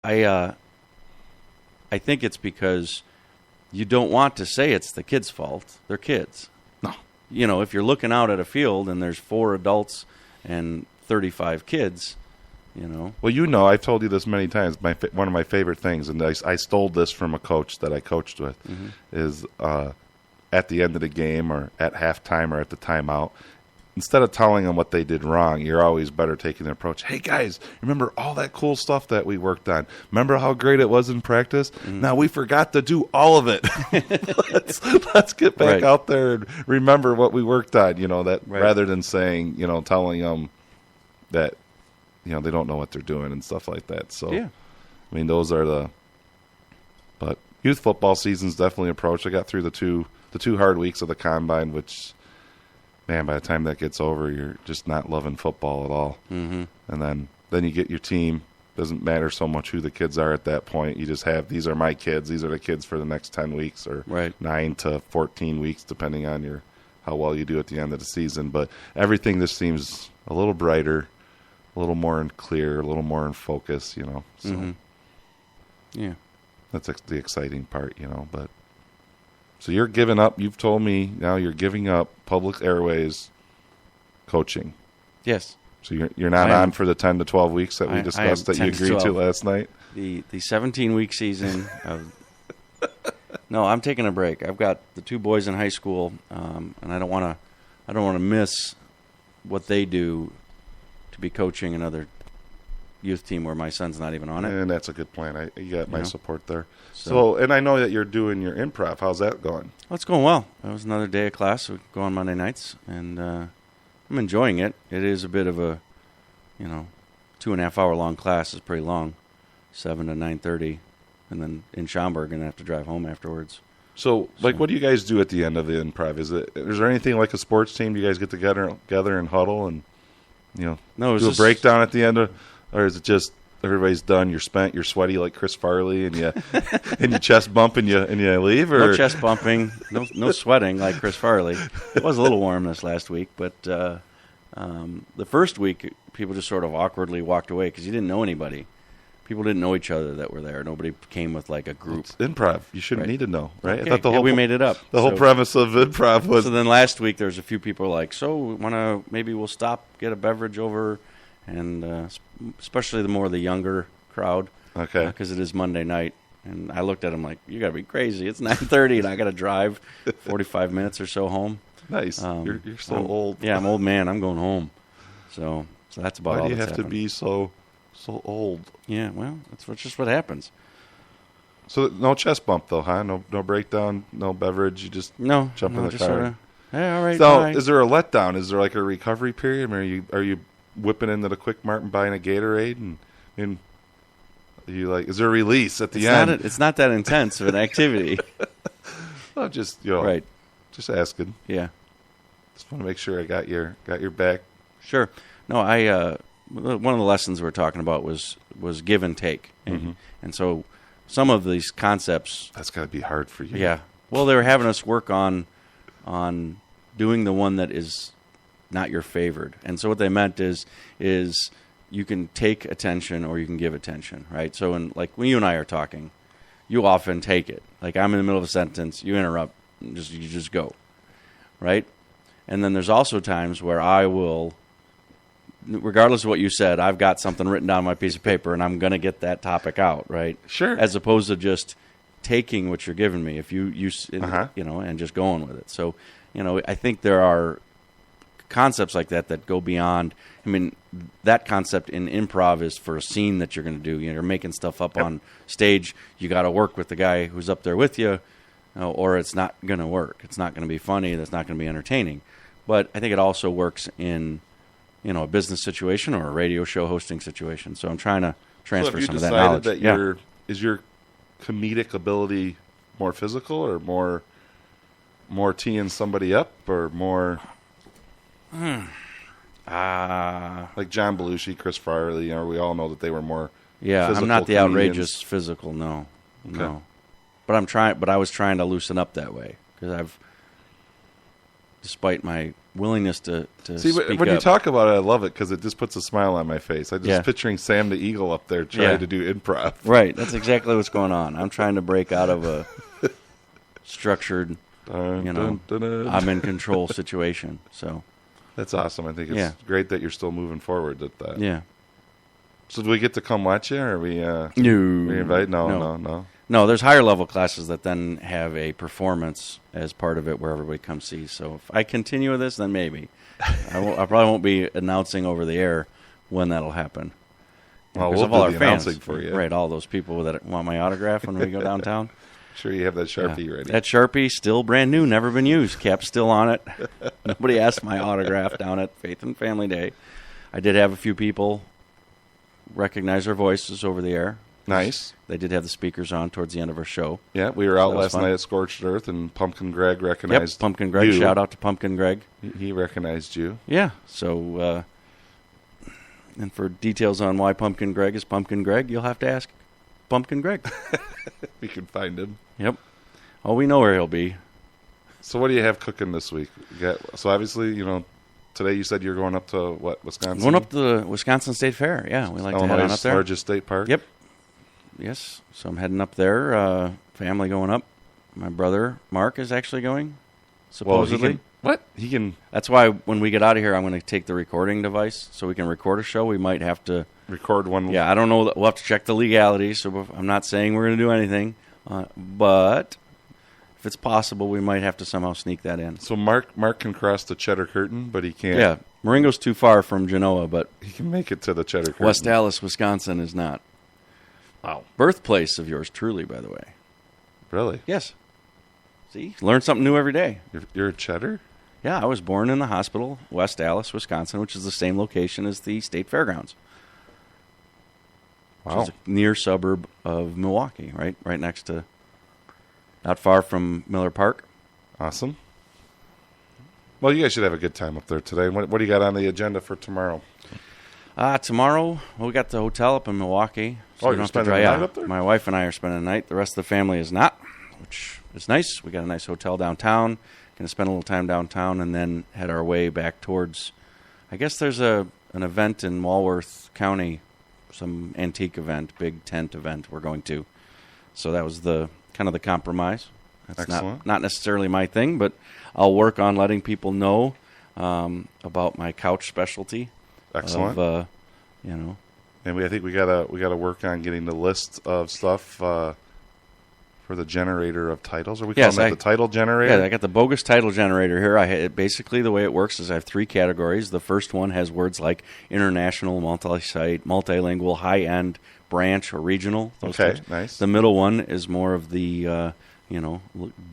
I think it's because you don't want to say it's the kids' fault. They're kids. No. If you're looking out at a field and there's 4 adults and 35 kids, Well, I've told you this many times. One of my favorite things, and I stole this from a coach that I coached with, is at the end of the game or at halftime or at the timeout, instead of telling them what they did wrong, you're always better taking the approach, hey, guys, remember all that cool stuff that we worked on? Remember how great it was in practice? Now we forgot to do all of it. let's get back out there and remember what we worked on, rather than saying, telling them that, they don't know what they're doing and stuff like that. So, yeah. I mean, those are but youth football season's definitely approached. I got through the two hard weeks of the combine, which, man, by the time that gets over, you're just not loving football at all. Mm-hmm. And then you get your team. Doesn't matter so much who the kids are at that point. You just have, these are my kids. These are the kids for the next 10 weeks or 9 to 14 weeks, depending on how well you do at the end of the season. But everything just seems a little brighter, a little more in clear, a little more in focus, So yeah, that's the exciting part, But so you're giving up. You've told me now you're giving up public airways coaching. Yes. So you're not on for the 10 to 12 weeks that we discussed that you agreed to last night? The 17-week season. No, I'm taking a break. I've got the 2 boys in high school, and I don't want to miss what they do to be coaching another youth team where my son's not even on it. And that's a good plan. You got my support there. So, and I know that you're doing your improv. How's that going? Well, it's going well. That was another day of class. We go on Monday nights, and I'm enjoying it. It is a bit of a, 2.5 hour long class is pretty long, 7 to 9:30, and then in Schaumburg, and I have to drive home afterwards. So, what do you guys do at the end of the improv? Is there anything like a sports team? Do you guys get together and huddle and do a breakdown at the end or is it just everybody's done, you're spent, you're sweaty like Chris Farley, and you and you chest bump and you leave? Or? No chest bumping, no sweating like Chris Farley. It was a little warm this last week, but the first week people just sort of awkwardly walked away because you didn't know anybody. People didn't know each other that were there. Nobody came with like a group. It's improv. You shouldn't need to know, right? Okay. I thought we made it up. The whole premise of improv was. So then last week there's a few people like, so maybe we'll stop, get a beverage over, and especially the younger crowd. Okay. Because it is Monday night, and I looked at them like, you got to be crazy. It's 9:30, and I got to drive 45 minutes or so home. Nice. You're so old. Yeah, I'm an old man. I'm going home. So that's about all. Why do you that's have happened. to be so old? Yeah, well, that's just what happens. So no chest bump though, huh? No breakdown, no beverage. You just jump in the car. Sorta, hey, all right. So bye. is there a letdown? Is there like a recovery period? I mean, are you whipping into the Quick Mart and buying a Gatorade and are you like? Is there a release at the end? It's not that intense of an activity. Well, just right. Just asking. Yeah. Just want to make sure I got your back. Sure. No, one of the lessons we're talking about was give and take, and so some of these concepts. That's got to be hard for you. Yeah. Well, they were having us work on doing the one that is not your favored, and so what they meant is you can take attention or you can give attention, right? So like when you and I are talking, you often take it. Like I'm in the middle of a sentence, you interrupt, you just go, right? And then there's also times where I will, regardless of what you said, I've got something written down on my piece of paper, and I'm going to get that topic out, right? Sure. As opposed to just taking what you're giving me, if you and just going with it. So, I think there are concepts like that go beyond. I mean, that concept in improv is for a scene that you're going to do. You're making stuff up on stage. You got to work with the guy who's up there with you, or it's not going to work. It's not going to be funny. That's not going to be entertaining. But I think it also works in a business situation or a radio show hosting situation. So I'm trying to transfer some of that knowledge. Is your comedic ability more physical or more teeing somebody up or more like John Belushi, Chris Farley, we all know that they were more I'm not the comedians. outrageous physical, no. Okay. No. But I was trying to loosen up that way because despite my willingness to See, speak when up. you talk about it, I love it because it just puts a smile on my face. I'm just Yeah. picturing Sam the Eagle up there trying to do improv. Right, that's exactly what's going on. I'm trying to break out of a structured, I'm in control situation. So that's awesome. I think it's great that you're still moving forward with that. Yeah. So do we get to come watch you, or are we? No. We invite? No. No, there's higher level classes that then have a performance as part of it where everybody comes see. So if I continue with this, then maybe. I probably won't be announcing over the air when that'll happen. Well, Because we'll of all do our the fans, announcing for you. Right, all those people that want my autograph when we go downtown. Sure you have that Sharpie ready. That Sharpie, still brand new, never been used. Cap's still on it. Nobody asked my autograph down at Faith and Family Day. I did have a few people recognize our voices over the air. Nice. They did have the speakers on towards the end of our show. Yeah, we were out last fun. night at Scorched Earth, and Pumpkin Greg recognized Pumpkin Greg. you. Shout out to Pumpkin Greg. He recognized you. Yeah, so, and for details on why Pumpkin Greg is Pumpkin Greg, you'll have to ask Pumpkin Greg. We can find him. Yep. Oh, we know where he'll be. So what do you have cooking this week? So obviously, today you said you're going up to, Wisconsin? Going up to the Wisconsin State Fair, yeah. We like to head on up there. Largest state park? Yep. Yes, so I'm heading up there. Family going up. My brother, Mark, is actually going, supposedly. He can... That's why when we get out of here, I'm going to take the recording device so we can record a show. We might have to... record one... Yeah, I don't know. We'll have to check the legalities, so I'm not saying we're going to do anything. But if it's possible, we might have to somehow sneak that in. So Mark can cross the Cheddar Curtain, but he can't... Yeah, Marengo's too far from Genoa, but... He can make it to the Cheddar Curtain. West Allis, Wisconsin is not. Wow. Birthplace of yours truly, by the way. Really? Yes. See? Learn something new every day. You're a Cheddar? Yeah, I was born in the hospital, West Allis, Wisconsin, which is the same location as the State Fairgrounds. Wow. Which is a near suburb of Milwaukee, right next to, not far from Miller Park. Awesome. Well, you guys should have a good time up there today. What do you got on the agenda for tomorrow? Tomorrow, we got the hotel up in Milwaukee. So you're spending the night up there? My wife and I are spending the night. The rest of the family is not, which is nice. We got a nice hotel downtown. Going to spend a little time downtown and then head our way back towards, I guess there's an event in Walworth County, some antique event, big tent event we're going to. So that was the kind of the compromise. That's Excellent. not necessarily my thing, but I'll work on letting people know about my couch specialty. Excellent. And I think we gotta work on getting the list of stuff for the generator of titles. Are we calling that the title generator? Yeah, I got the bogus title generator here. Basically, the way it works is I have 3 categories. The first one has words like international, multi-site, multilingual, high-end, branch, or regional. Those types. Nice. The middle one is more of the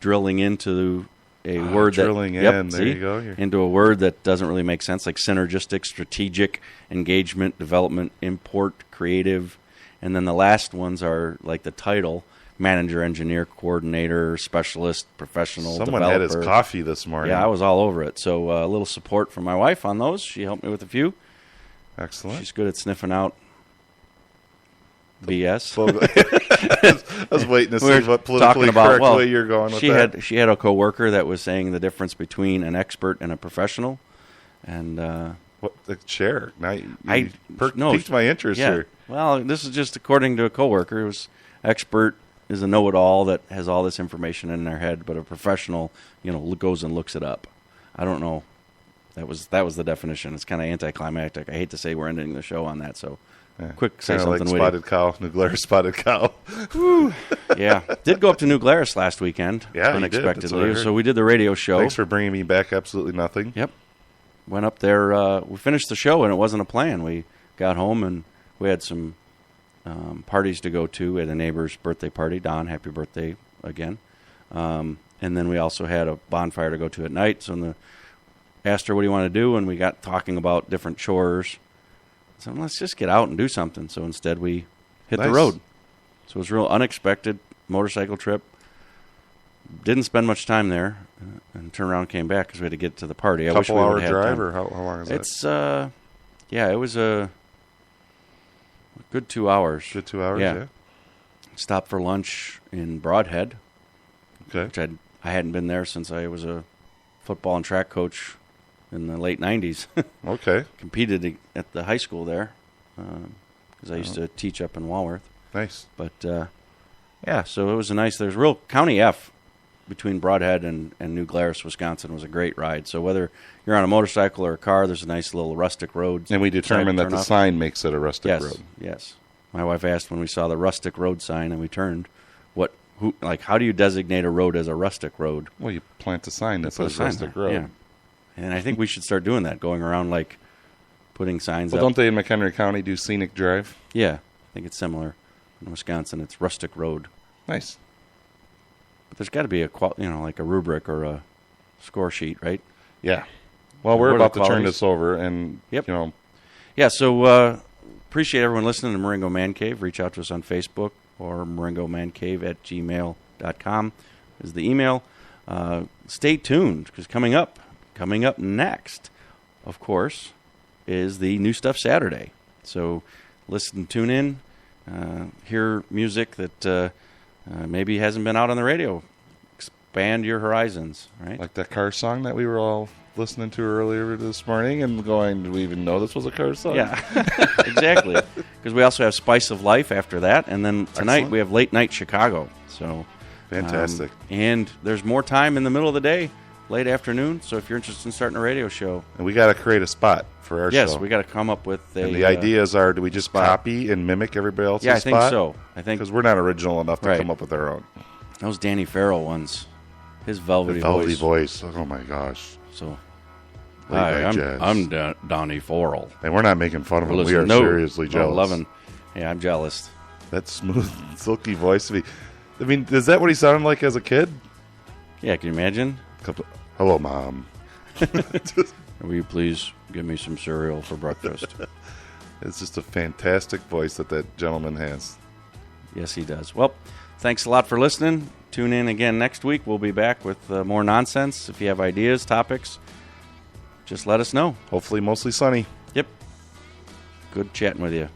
drilling into a word drilling in. There you go. Into a word that doesn't really make sense, like synergistic, strategic, engagement, development, import, creative. And then the last ones are like the title: manager, engineer, coordinator, specialist, professional, Someone developer. had his coffee this morning. Yeah, I was all over it. So a little support from my wife on those. She helped me with a few. Excellent. She's good at sniffing out BS. I was waiting to see what politically correct way you're going with that. She had a coworker that was saying the difference between an expert and a professional. And share. Now you piqued my interest here. Well, this is just according to a coworker. It was expert is a know-it-all that has all this information in their head, but a professional, goes and looks it up. I don't know. That was the definition. It's kind of anticlimactic. I hate to say we're ending the show on that, so quick say something like Spotted Cow, New Glarus Spotted Cow. Yeah. Did go up to New Glarus last weekend. Yeah, unexpectedly. So we did the radio show. Thanks for bringing me back absolutely nothing. Yep. Went up there. We finished the show, and it wasn't a plan. We got home, and we had some parties to go to. We had a neighbor's birthday party. Don, happy birthday again. And then we also had a bonfire to go to at night. So asked her, what do you want to do? And we got talking about different chores. So let's just get out and do something. So instead we hit the road. So it was a real unexpected motorcycle trip. Didn't spend much time there and turned around and came back because we had to get to the party. I wish we would have had drive, time. Or how long is that? It's, it was a good 2 hours. Good 2 hours, yeah. Stopped for lunch in Broadhead. Okay. Which I hadn't been there since I was a football and track coach in the late 90s. Okay. Competed at the high school there because I used to teach up in Walworth. Nice. But, yeah, so it was there's real County F between Brodhead and New Glarus, Wisconsin was a great ride. So whether you're on a motorcycle or a car, there's a nice little rustic road. And we determined that the sign makes it a rustic road. Yes. My wife asked when we saw the rustic road sign and we turned, how do you designate a road as a rustic road? Well, you plant a sign that says rustic road. Yeah. And I think we should start doing that, going around putting signs up. Well, don't they in McHenry County do scenic drive? Yeah, I think it's similar. In Wisconsin, it's rustic road. Nice. But there's got to be a rubric or a score sheet, right? Yeah. Well, we're about to turn this over, and Yep. Yeah. So appreciate everyone listening to Marengo Man Cave. Reach out to us on Facebook or marengomancave@gmail.com is the email. Stay tuned because coming up next, of course, is the New Stuff Saturday. So tune in, hear music that maybe hasn't been out on the radio. Expand your horizons, right? Like that car song that we were all listening to earlier this morning and going, do we even know this was a car song? Yeah, exactly. Because we also have Spice of Life after that. And then tonight we have Late Night Chicago. So fantastic. And there's more time in the middle of the day, late afternoon. So if you're interested in starting a radio show. And we got to create a spot for our show. Yes, we got to come up with a And the ideas are, do we just copy and mimic everybody else's spot? Yeah, I think so. Because we're not original enough to come up with our own. Those Danny Farrell ones. His velvety voice. Oh, my gosh. So, hi, I'm Donnie Farrell. And we're not making fun of him. We are seriously jealous. I'm jealous. That smooth, silky voice. I mean, is that what he sounded like as a kid? Yeah, can you imagine? Hello, Mom. Will you please give me some cereal for breakfast? It's just a fantastic voice that gentleman has. Yes, he does. Well, thanks a lot for listening. Tune in again next week. We'll be back with more nonsense. If you have ideas, topics, just let us know. Hopefully mostly sunny. Yep. Good chatting with you.